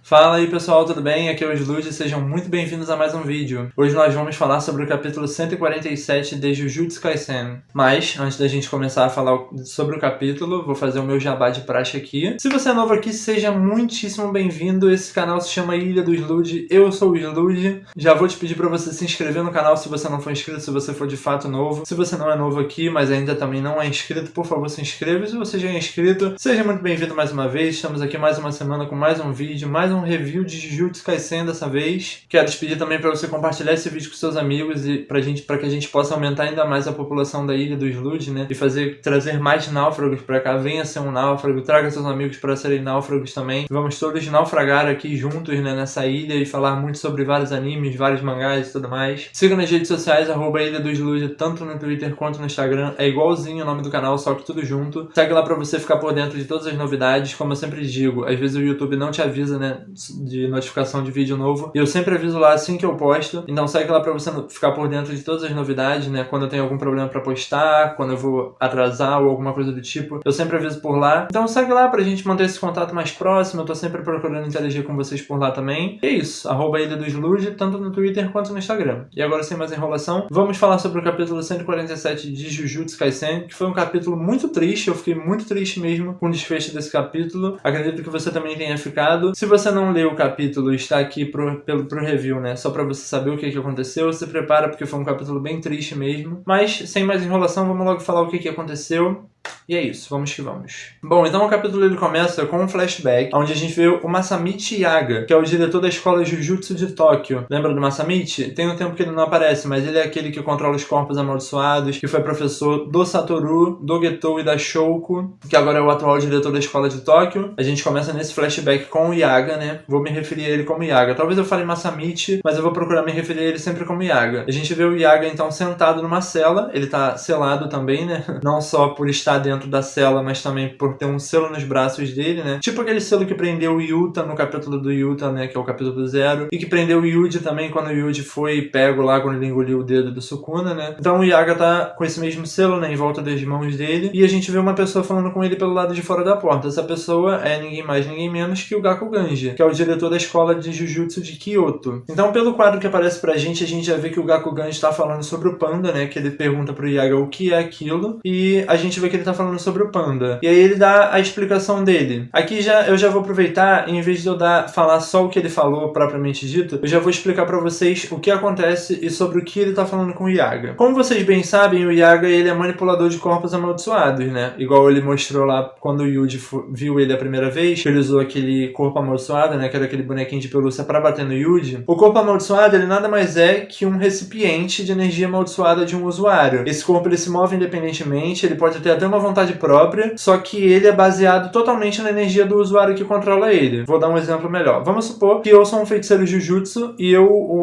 Fala aí pessoal, tudo bem? Aqui é o Slude e sejam muito bem-vindos a mais um vídeo. Hoje nós vamos falar sobre o capítulo 147 de Jujutsu Kaisen. Mas, antes da gente começar a falar sobre o capítulo, vou fazer o meu jabá de praxe aqui. Se você é novo aqui, seja muitíssimo bem-vindo. Esse canal se chama Ilha do Slude, eu sou o Slude. Já vou te pedir para você se inscrever no canal se você não for inscrito, se você for de fato novo. Se você não é novo aqui, mas ainda também não é inscrito, por favor se inscreva. Se você já é inscrito, seja muito bem-vindo mais uma vez. Estamos aqui mais uma semana com mais um vídeo, mais um review de Jujutsu Kaisen dessa vez. Quero te pedir também para você compartilhar esse vídeo com seus amigos e para que a gente possa aumentar ainda mais a população da Ilha do Slude, né? E trazer mais náufragos para cá. Venha ser um náufrago, traga seus amigos para serem náufragos também. Vamos todos naufragar aqui juntos, né, nessa ilha e falar muito sobre vários animes, vários mangás e tudo mais. Siga nas redes sociais, @Ilha do Slude, tanto no Twitter quanto no Instagram. É igualzinho o nome do canal, só que tudo junto. Segue lá para você ficar por dentro de todas as novidades. Como eu sempre digo, às vezes o YouTube não te avisa, né, de notificação de vídeo novo. E eu sempre aviso lá assim que eu posto. Então segue lá pra você ficar por dentro de todas as novidades, né? Quando eu tenho algum problema pra postar, quando eu vou atrasar ou alguma coisa do tipo, eu sempre aviso por lá. Então segue lá pra gente manter esse contato mais próximo. Eu tô sempre procurando interagir com vocês por lá também. E é isso. @Ilha do Slude, tanto no Twitter quanto no Instagram. E agora, sem mais enrolação, vamos falar sobre o capítulo 147 de Jujutsu Kaisen, que foi um capítulo muito triste. Eu fiquei muito triste mesmo com o desfecho desse capítulo. Acredito que você também tenha ficado. Se você não leu o capítulo, está aqui pro review, né? Só pra você saber o que aconteceu. Se prepara porque foi um capítulo bem triste mesmo. Mas, sem mais enrolação, vamos logo falar o que aconteceu. E é isso, vamos que vamos. Bom, então o capítulo ele começa com um flashback, onde a gente vê o Masamichi Yaga, que é o diretor da escola Jujutsu de Tóquio. Lembra do Masamichi? Tem um tempo que ele não aparece, mas ele é aquele que controla os corpos amaldiçoados, que foi professor do Satoru, do Getou e da Shouko, que agora é o atual diretor da escola de Tóquio. A gente começa nesse flashback com o Yaga, né? Vou me referir a ele como Yaga. Talvez eu fale Masamichi, mas eu vou procurar me referir a ele sempre como Yaga. A gente vê o Yaga, então, sentado numa cela. Ele tá selado também, né? Não só por estar dentro da cela, mas também por ter um selo nos braços dele, né? Tipo aquele selo que prendeu o Yuta no capítulo do Yuta, né? Que é o capítulo 0. E que prendeu o Yuji também quando o Yuji foi pego lá quando ele engoliu o dedo do Sukuna, né? Então o Yaga tá com esse mesmo selo, né? Em volta das mãos dele. E a gente vê uma pessoa falando com ele pelo lado de fora da porta. Essa pessoa é ninguém mais, ninguém menos que o Gakuganji, que é o diretor da escola de Jujutsu de Kyoto. Então pelo quadro que aparece pra gente, a gente já vê que o Gakuganji tá falando sobre o panda, né? Que ele pergunta pro Yaga o que é aquilo. E a gente vê que ele tá falando sobre o panda. E aí ele dá a explicação dele. Aqui eu já vou aproveitar, em vez de eu falar só o que ele falou propriamente dito, eu já vou explicar pra vocês o que acontece e sobre o que ele tá falando com o Yaga. Como vocês bem sabem, o Yaga ele é manipulador de corpos amaldiçoados, né? Igual ele mostrou lá quando o Yuji viu ele a primeira vez, que ele usou aquele corpo amaldiçoado, né? Que era aquele bonequinho de pelúcia pra bater no Yuji. O corpo amaldiçoado, ele nada mais é que um recipiente de energia amaldiçoada de um usuário. Esse corpo, ele se move independentemente, ele pode ter até uma vontade própria, só que ele é baseado totalmente na energia do usuário que controla ele. Vou dar um exemplo melhor. Vamos supor que eu sou um feiticeiro Jujutsu e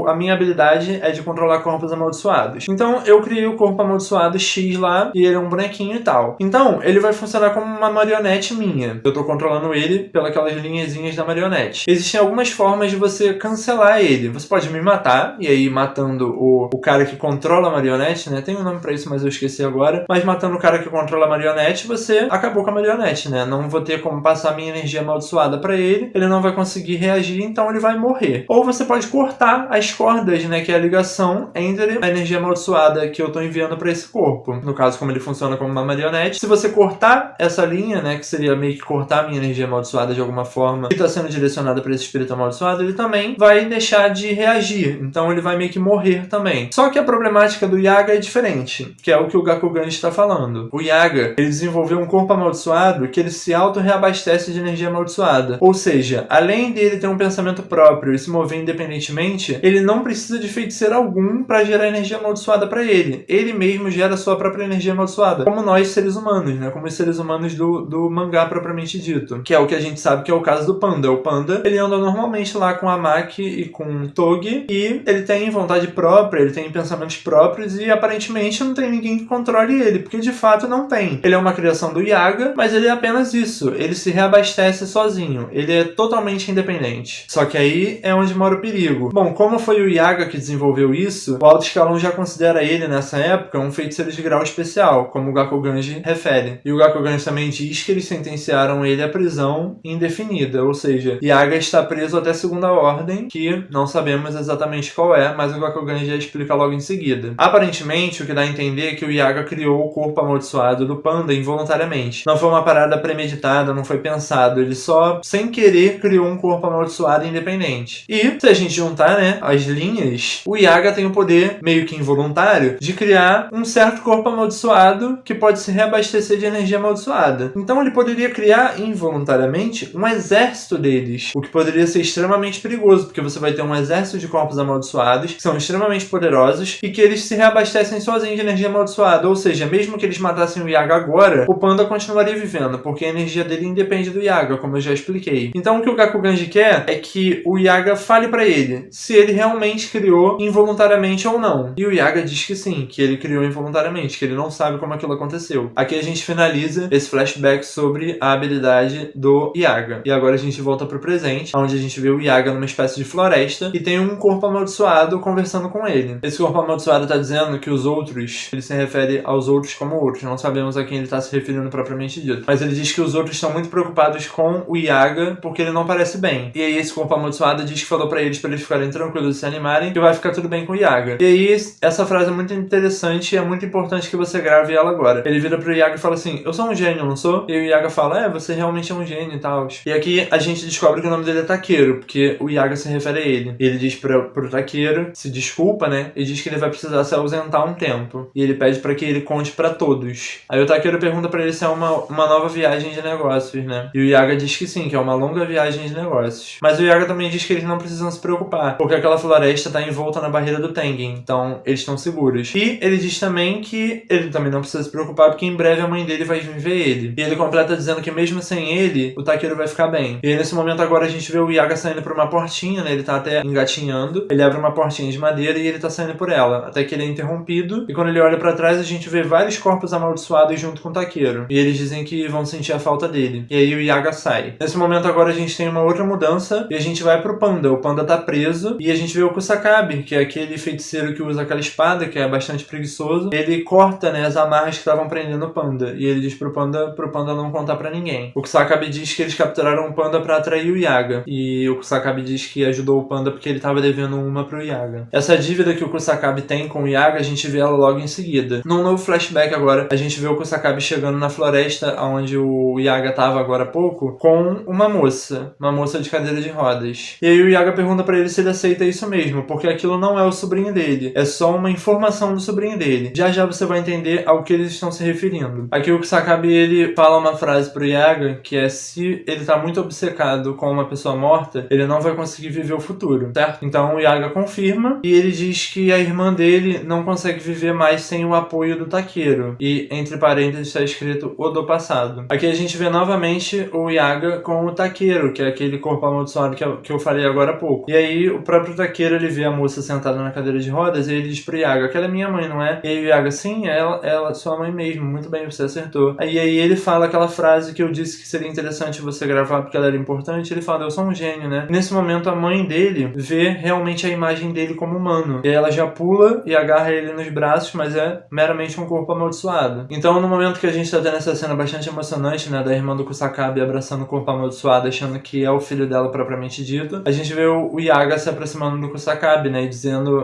a minha habilidade é de controlar corpos amaldiçoados. Então, eu criei o corpo amaldiçoado X lá e ele é um bonequinho e tal. Então, ele vai funcionar como uma marionete minha. Eu tô controlando ele pelas linhazinhas da marionete. Existem algumas formas de você cancelar ele. Você pode me matar, e aí matando o cara que controla a marionete, né? Tem um nome pra isso, mas eu esqueci agora. Mas matando o cara que controla a marionete, você acabou com a marionete, né? Não vou ter como passar minha energia amaldiçoada pra ele, ele não vai conseguir reagir, então ele vai morrer. Ou você pode cortar as cordas, né? Que é a ligação entre a energia amaldiçoada que eu tô enviando pra esse corpo. No caso, como ele funciona como uma marionete, se você cortar essa linha, né? Que seria meio que cortar a minha energia amaldiçoada de alguma forma, que tá sendo direcionada pra esse espírito amaldiçoado, ele também vai deixar de reagir. Então ele vai meio que morrer também. Só que a problemática do Yaga é diferente, que é o que o Gakuganji está falando. O Yaga, ele desenvolveu um corpo amaldiçoado que ele se auto-reabastece de energia amaldiçoada. Ou seja, além dele ter um pensamento próprio e se mover independentemente, ele não precisa de feiticeiro algum para gerar energia amaldiçoada para ele. Ele mesmo gera sua própria energia amaldiçoada. Como nós, seres humanos, né? Como os seres humanos do mangá propriamente dito. Que é o que a gente sabe que é o caso do panda. O panda, ele anda normalmente lá com a Maki e com o Togi e ele tem vontade própria, ele tem pensamentos próprios e aparentemente não tem ninguém que controle ele, porque de fato não tem. sim, ele é uma criação do Yaga, mas ele é apenas isso. Ele se reabastece sozinho. Ele é totalmente independente. Só que aí é onde mora o perigo. Bom, como foi o Yaga que desenvolveu isso, o alto escalão já considera ele, nessa época, um feiticeiro de grau especial, como o Gakuganji refere. E o Gakuganji também diz que eles sentenciaram ele à prisão indefinida, ou seja, Yaga está preso até segunda ordem, que não sabemos exatamente qual é, mas o Gakuganji já explica logo em seguida. Aparentemente, o que dá a entender é que o Yaga criou o corpo amaldiçoado do panda involuntariamente. Não foi uma parada premeditada, não foi pensado, ele só, sem querer, criou um corpo amaldiçoado independente. E, se a gente juntar, né, as linhas, o Yaga tem o poder, meio que involuntário, de criar um certo corpo amaldiçoado que pode se reabastecer de energia amaldiçoada. Então ele poderia criar, involuntariamente, um exército deles, o que poderia ser extremamente perigoso, porque você vai ter um exército de corpos amaldiçoados, que são extremamente poderosos, e que eles se reabastecem sozinhos de energia amaldiçoada, ou seja, mesmo que eles matassem o Yaga agora, o panda continuaria vivendo, porque a energia dele independe do Yaga, como eu já expliquei. Então o que o Gakuganji quer é que o Yaga fale pra ele se ele realmente criou involuntariamente ou não. E o Yaga diz que sim, que ele criou involuntariamente, que ele não sabe como aquilo aconteceu. Aqui a gente finaliza esse flashback sobre a habilidade do Yaga. E agora a gente volta pro presente, onde a gente vê o Yaga numa espécie de floresta e tem um corpo amaldiçoado conversando com ele. Esse corpo amaldiçoado tá dizendo que os outros, ele se refere aos outros como outros, não sabemos a quem ele tá se referindo propriamente dito. Mas ele diz que os outros estão muito preocupados com o Yaga porque ele não parece bem. E aí esse corpo amaldiçoado diz que falou pra eles ficarem tranquilos e se animarem, que vai ficar tudo bem com o Yaga. E aí essa frase é muito interessante e é muito importante que você grave ela agora. Ele vira pro Yaga e fala assim: eu sou um gênio, não sou? E o Yaga fala: você realmente é um gênio e tal. E aqui a gente descobre que o nome dele é Takeru, porque o Yaga se refere a ele. Ele diz pro Takeru, se desculpa, né? E diz que ele vai precisar se ausentar um tempo. E ele pede pra que ele conte pra todos. Aí o Takeru pergunta pra ele se é uma nova viagem de negócios, né? E o Yaga diz que sim, que é uma longa viagem de negócios. Mas o Yaga também diz que eles não precisam se preocupar, porque aquela floresta tá envolta na barreira do Tengen, então eles estão seguros. E ele diz também que ele também não precisa se preocupar, porque em breve a mãe dele vai vir ver ele. E ele completa dizendo que mesmo sem ele, o Takeru vai ficar bem. E aí, nesse momento agora a gente vê o Yaga saindo por uma portinha, né? Ele tá até engatinhando. Ele abre uma portinha de madeira e ele tá saindo por ela, até que ele é interrompido. E quando ele olha pra trás, a gente vê vários corpos amaldiçoados junto com o Takeru. E eles dizem que vão sentir a falta dele. E aí o Yaga sai. Nesse momento agora a gente tem uma outra mudança e a gente vai pro panda. O panda tá preso e a gente vê o Kusakabe, que é aquele feiticeiro que usa aquela espada, que é bastante preguiçoso. Ele corta, né, as amarras que estavam prendendo o panda. E ele diz pro panda não contar pra ninguém. O Kusakabe diz que eles capturaram o panda pra atrair o Yaga. E o Kusakabe diz que ajudou o panda porque ele tava devendo uma pro Yaga. Essa dívida que o Kusakabe tem com o Yaga, a gente vê ela logo em seguida. Num novo flashback agora, a gente vê o Kusakabe chegando na floresta onde o Yaga tava agora há pouco, com uma moça de cadeira de rodas. E aí o Yaga pergunta pra ele se ele aceita isso mesmo, porque aquilo não é o sobrinho dele, é só uma informação do sobrinho dele. Já já você vai entender ao que eles estão se referindo. Aqui o Kusakabe, ele fala uma frase pro Yaga, que é: se ele tá muito obcecado com uma pessoa morta, ele não vai conseguir viver o futuro, certo? Então o Yaga confirma, e ele diz que a irmã dele não consegue viver mais sem o apoio do Takeru. E entre parênteses está escrito o do passado. Aqui a gente vê novamente o Yaga com o Takeru, que é aquele corpo amaldiçoado que eu falei agora há pouco. E aí o próprio Takeru, ele vê a moça sentada na cadeira de rodas e ele diz pro Yaga: aquela é minha mãe, não é? E aí o Yaga: sim, ela sua mãe mesmo, muito bem, você acertou. Aí ele fala aquela frase que eu disse que seria interessante você gravar porque ela era importante. Ele fala: eu sou um gênio, né? E nesse momento a mãe dele vê realmente a imagem dele como humano. E aí ela já pula e agarra ele nos braços, mas é meramente um corpo amaldiçoado. Então no momento que a gente tá tendo essa cena bastante emocionante, né, da irmã do Kusakabe abraçando o corpo amaldiçoado, achando que é o filho dela propriamente dito, a gente vê o Yaga se aproximando do Kusakabe, né,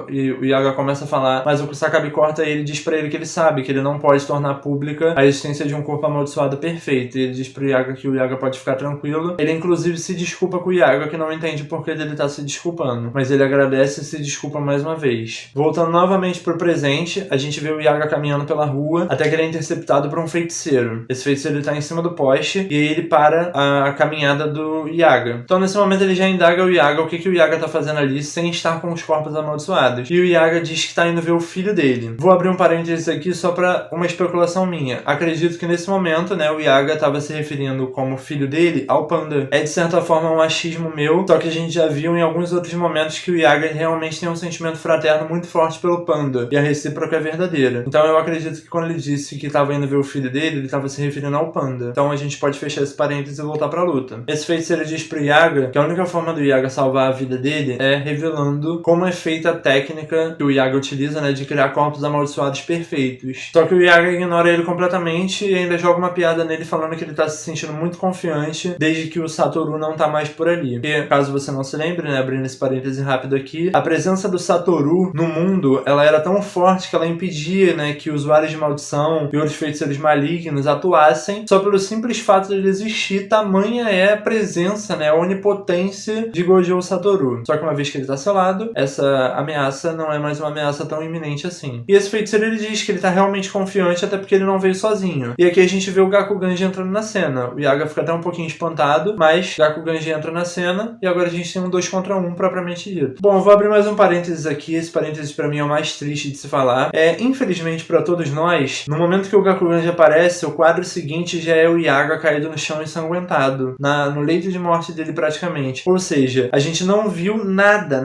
e o Yaga começa a falar, mas o Kusakabe corta ele e diz pra ele que ele sabe que ele não pode tornar pública a existência de um corpo amaldiçoado perfeito. E ele diz pro Yaga que o Yaga pode ficar tranquilo. Ele inclusive se desculpa com o Yaga, que não entende por que ele tá se desculpando, mas ele agradece e se desculpa mais uma vez. Voltando novamente pro presente, a gente vê o Yaga caminhando pela rua até que ele é interceptado por um feiticeiro. Esse feiticeiro, ele tá em cima do poste e aí ele para a caminhada do Yaga. Então nesse momento ele já indaga o Yaga o que o Yaga tá fazendo ali sem estar com os corpos amaldiçoados. E o Yaga diz que tá indo ver o filho dele. Vou abrir um parênteses aqui só pra uma especulação minha. Acredito que nesse momento, né, o Yaga tava se referindo como filho dele ao panda. É de certa forma um achismo meu, só que a gente já viu em alguns outros momentos que o Yaga realmente tem um sentimento fraterno muito forte pelo panda. E a recíproca é verdadeira. Então eu acredito que quando ele disse que tava indo ver o filho dele, ele tava se referindo ao Panda. Então a gente pode fechar esse parênteses e voltar pra luta. Esse feiticeiro diz pro Yaga que a única forma do Yaga salvar a vida dele é revelando como é feita a técnica que o Yaga utiliza, né, de criar corpos amaldiçoados perfeitos. Só que o Yaga ignora ele completamente e ainda joga uma piada nele falando que ele tá se sentindo muito confiante desde que o Satoru não tá mais por ali. E, caso você não se lembre, né, abrindo esse parêntese rápido aqui, a presença do Satoru no mundo, ela era tão forte que ela impedia, né, que usuários de maldição e outros feiticeiros malignos atuassem só pelo simples fato de ele existir. Tamanha é a presença, né, a onipotência de Gojo Satoru. Só que uma vez que ele tá selado, essa ameaça não é mais uma ameaça tão iminente assim. E esse feiticeiro, ele diz que ele tá realmente confiante, até porque ele não veio sozinho. E aqui a gente vê o Gakuganji entrando na cena. O Yaga fica até um pouquinho espantado, mas Gakuganji entra na cena e agora a gente tem um 2 contra 1 propriamente dito. Bom, eu vou abrir mais um parênteses aqui. Esse parênteses pra mim é o mais triste de se falar. Infelizmente pra todos nós, no momento que o Gakuganji aparece, o quadro seguinte já é o Yaga caído no chão ensanguentado, no leito de morte dele praticamente. Ou seja, a gente não viu nada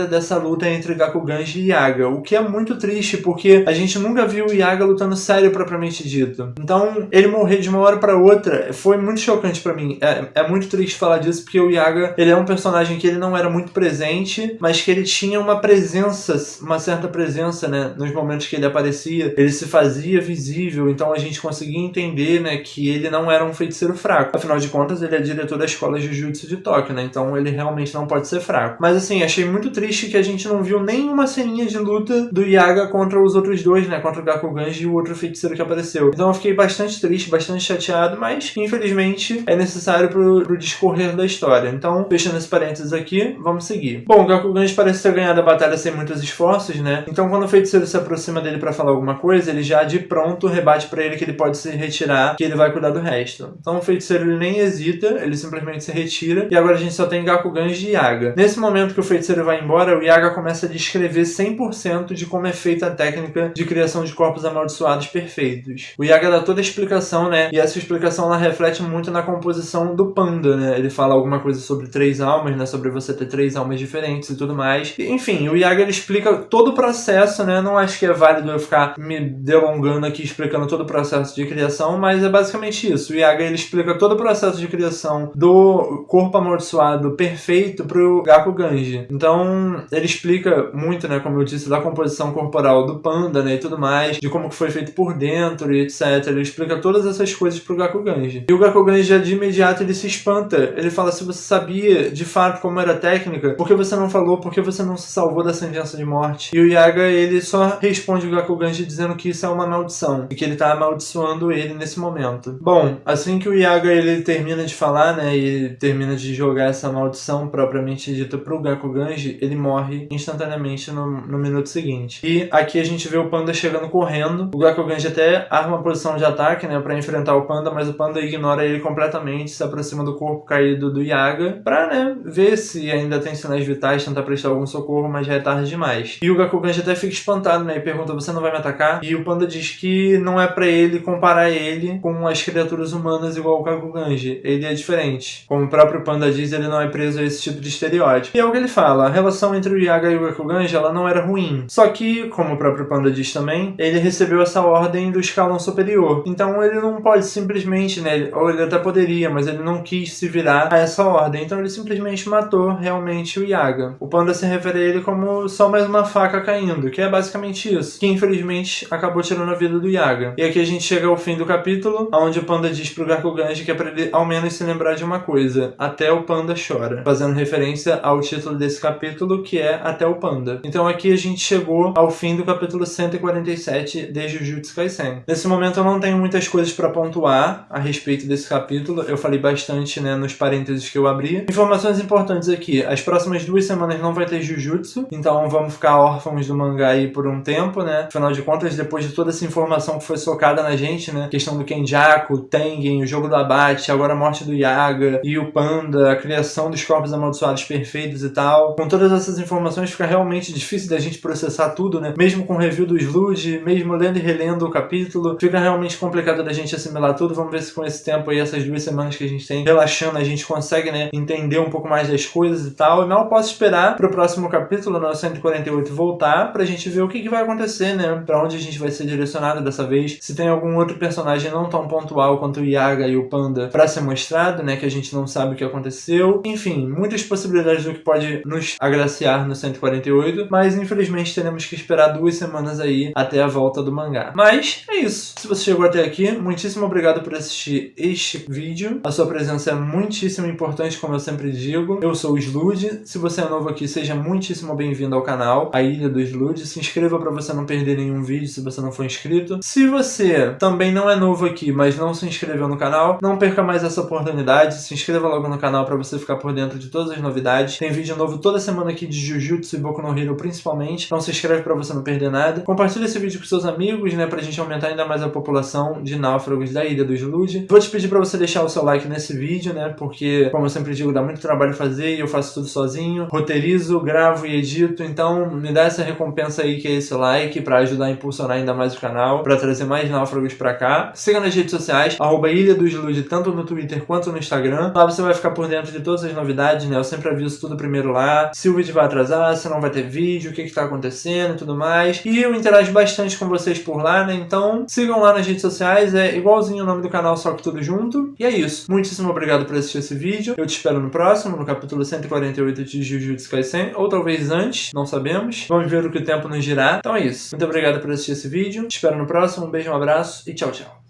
dessa luta entre Gakuganji e Yaga, o que é muito triste, porque a gente nunca viu o Yaga lutando sério propriamente dito. Então, ele morrer de uma hora pra outra foi muito chocante pra mim. É muito triste falar disso, porque o Yaga, ele é um personagem que ele não era muito presente, mas que ele tinha uma presença, uma certa presença, né, nos momentos que ele aparecia. Ele se fazia visível, então a gente conseguia entender, né, que ele não era um feiticeiro fraco. Afinal de contas, ele é diretor da escola Jujutsu de Tóquio, né, então ele realmente não pode ser fraco. Mas assim, achei muito triste que a gente não viu nenhuma ceninha de luta do Yaga contra os outros dois, né, contra o Gakuganji e o outro feiticeiro que apareceu. Então eu fiquei bastante triste, bastante chateado, mas infelizmente é necessário pro discorrer da história. Então, fechando esse parênteses aqui, vamos seguir. Bom, o Gakuganji parece ter ganhado a batalha sem muitos esforços, né, então quando o feiticeiro se aproxima dele pra falar alguma coisa, ele já de pronto rebate pra ele que ele pode se retirar, que ele vai cuidar do resto. Então o feiticeiro, ele nem hesita, ele simplesmente se retira, e agora a gente só tem Gakuganji e Yaga. Nesse momento que o feiticeiro vai embora, o Yaga começa a descrever 100% de como é feita a técnica de criação de corpos amaldiçoados perfeitos. O Yaga dá toda a explicação, né, e essa explicação ela reflete muito na composição do Panda, né, ele fala alguma coisa sobre 3 almas, né, sobre você ter 3 almas diferentes e tudo mais. E, enfim, o Yaga, ele explica todo o processo, né, não acho que é válido eu ficar me delongando aqui explicando todo o processo de criação, mas é basicamente isso. O Yaga, ele explica todo o processo de criação do corpo amaldiçoado perfeito pro Gakuganji. Então, ele explica muito, né, como eu disse, da composição corporal do Panda, né, e tudo mais, de como que foi feito por dentro e etc. Ele explica todas essas coisas pro Gakuganji. E o Gakuganji, já de imediato, ele se espanta. Ele fala, se você sabia de fato como era a técnica, por que você não falou? Por que você não se salvou da sentença de morte? E o Yaga, ele só responde o Gakuganji dizendo que isso é uma maldição, e que ele tá amaldiçoando ele nesse momento. Bom, assim que o Yaga, ele termina de falar, né, e termina de jogar essa maldição propriamente dita pro Gakuganji, ele morre instantaneamente no minuto seguinte. E aqui a gente vê o Panda chegando correndo. O Gakuganji até arma uma posição de ataque, né, pra enfrentar o Panda, mas o Panda ignora ele completamente, se aproxima do corpo caído do Yaga pra, né, ver se ainda tem sinais vitais, tentar prestar algum socorro, mas já é tarde demais. E o Gakuganji até fica espantado, né, e pergunta, você não vai me atacar? E o Panda diz que não é pra ele comparar ele com as criaturas humanas igual o Gakuganji. Ele é diferente. Como o próprio Panda diz, ele não é preso a esse tipo de estereótipo. E é o que ele fala, a relação entre o Yaga e o Gakuganji, ela não era ruim. Só que, como o próprio Panda diz também, ele recebeu essa ordem do escalão superior. Então ele não pode simplesmente, né, ou ele até poderia, mas ele não quis se virar a essa ordem. Então ele simplesmente matou realmente o Yaga. O Panda se refere a ele como só mais uma faca caindo, que é basicamente isso, que infelizmente acabou tirando a vida do Yaga. E aqui a gente chega ao fim do capítulo, onde o Panda diz pro Gakuganji que é pra ele ao menos se lembrar de uma coisa, até o Panda chora, fazendo referência ao título desse capítulo, que é Até o Panda. Então aqui a gente chegou ao fim do capítulo 147 de Jujutsu Kaisen. Nesse momento eu não tenho muitas coisas pra pontuar a respeito desse capítulo, eu falei bastante, né, nos parênteses que eu abri. Informações importantes aqui, as próximas 2 semanas não vai ter Jujutsu, então vamos ficar órfãos do mangá aí por um tempo, né, afinal de contas, depois de toda essa informação que foi socada na gente, né, questão do Kenjaku, o Tengen, o jogo do abate, agora a morte do Yaga e o Panda, a criação dos corpos amaldiçoados perfeitos e tal, com todas essas informações fica realmente difícil da gente processar tudo, né, mesmo com o review do Slude, mesmo lendo e relendo o capítulo, fica realmente complicado da gente assimilar tudo. Vamos ver se com esse tempo aí, essas 2 semanas que a gente tem relaxando, a gente consegue, né, entender um pouco mais das coisas e tal. E mal posso esperar pro próximo capítulo, no 148, voltar, pra gente ver o que vai acontecer, né, pra onde a gente vai ser direcionado dessa vez. inglês, se tem algum outro personagem não tão pontual quanto o Yaga e o Panda pra ser mostrado, né, que a gente não sabe o que aconteceu. Enfim, muitas possibilidades do que pode nos agraciar no 148, mas infelizmente teremos que esperar 2 semanas aí até a volta do mangá. Mas é isso. Se você chegou até aqui, muitíssimo obrigado por assistir este vídeo. A sua presença é muitíssimo importante, como eu sempre digo. Eu sou o Slude. Se você é novo aqui, seja muitíssimo bem-vindo ao canal, a Ilha do Slude. Se inscreva para você não perder nenhum vídeo se você não for inscrito. Se você também não é novo aqui, mas não se inscreveu no canal, não perca mais essa oportunidade. Se inscreva logo no canal para você ficar por dentro de todas as novidades. Tem vídeo novo toda semana aqui de Jujutsu e Boku no Hero principalmente. Então se inscreve para você não perder nada. Compartilha esse vídeo com seus amigos, né, pra gente aumentar ainda mais a população de náufragos da Ilha do Slude. Vou te pedir para você deixar o seu like nesse vídeo, né, porque, como eu sempre digo, dá muito trabalho fazer e eu faço tudo sozinho. Roteirizo, gravo e edito, então me dá essa recompensa aí que é esse like para ajudar a impulsionar ainda mais o canal, para trazer mais náufragos pra cá. Siga nas redes sociais, @Ilha do Slude, tanto no Twitter quanto no Instagram. Lá você vai ficar por dentro de todas as novidades, né, eu sempre aviso tudo primeiro lá, se o vídeo vai atrasar, se não vai ter vídeo, o que tá acontecendo e tudo mais. E eu interajo bastante com vocês por lá, né, então sigam lá nas redes sociais, é igualzinho o nome do canal, só que tudo junto. E é isso. Muitíssimo obrigado por assistir esse vídeo. Eu te espero no próximo, no capítulo 148 de Jujutsu Kaisen, ou talvez antes, não sabemos. Vamos ver o que o tempo nos dirá. Então é isso. Muito obrigado por assistir esse vídeo. Te espero no próximo. Um beijo, um abraço e tchau, tchau.